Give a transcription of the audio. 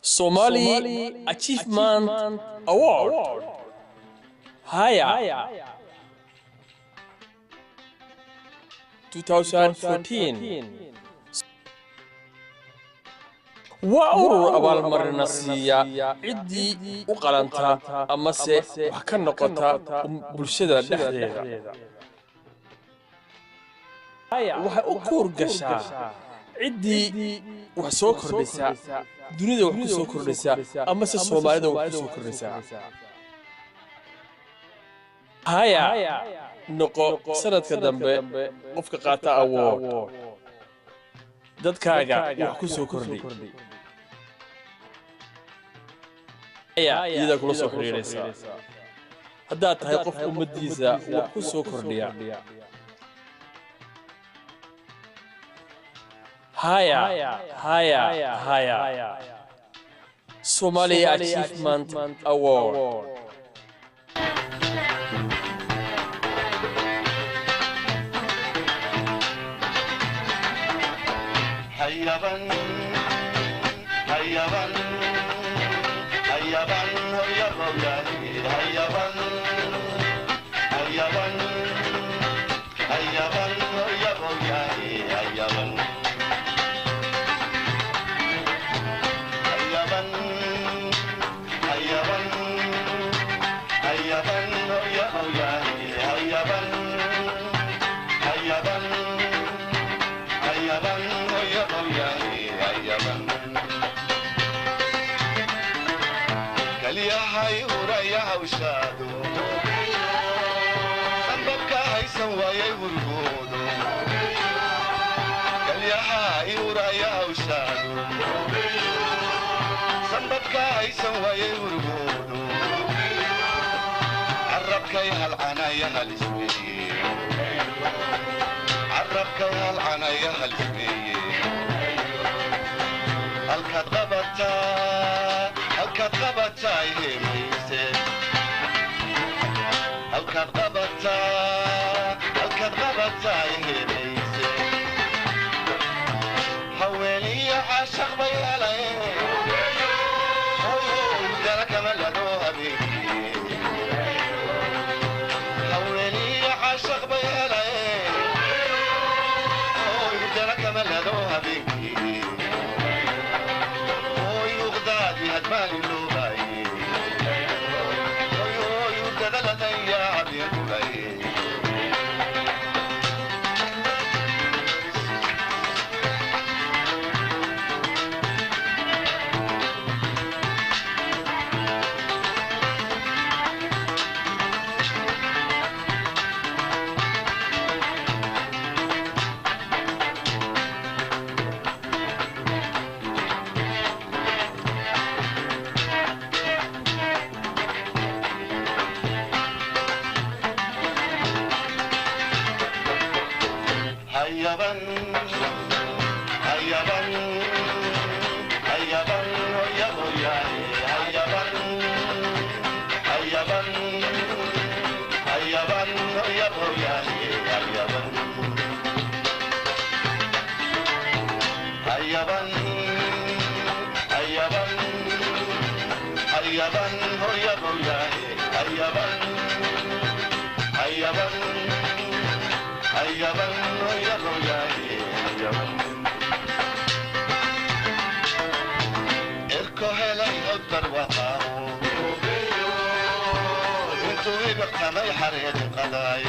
Somali Achievement Award. Haya 2014. waa urur abaalmarina siiya ciddii u qalanta amase wax ka noqota bulshada dhexdeeda. waxay u kuur gashaa ciddii wax soo kordhisa dunida, wax ku soo kordhisa amase Soomaalida wax ku soo kordhisa. haya noqo sanadka dambe qofka qaata award dadkaaga wax ku soo kordhi. iyada kula soo xiriiraysa haddaad tahay qof ummadiisa wax ku soo kordhiya. haya Somali Achievement Award. Hayaban hayaban hayaban hayaban hayaban hayaban hayaban hayaban hayaban hayaban hayaban hayaban hayaban hayaban hayaban kaliyahay uraya hawshaadu sanbabka haysan waayay hurgoodo. kaliyahay uraya hawshaadu sanbabka haysan waayay hurgoodo. carabkay halcanaya halismeeye carabkay halcanaya halismeeye. halkaad qabataa ihemayse halkaad qabataa ihemayse. haweeniyo caashaq bay helayeen dala kama lado habeenkii. haweeniyo caashaq bay helayeen dala kama lado habeenkii. هدمان اللوباي يودد يا عبيد باي. hayaban hayaban hayaban hayaban hayaban hayaban hayaban hayaban hayaban hayaban hayaban hayaban hayaban hayaban irko helay odar waqaawo intuu ibaqtamay xareedi qadaay.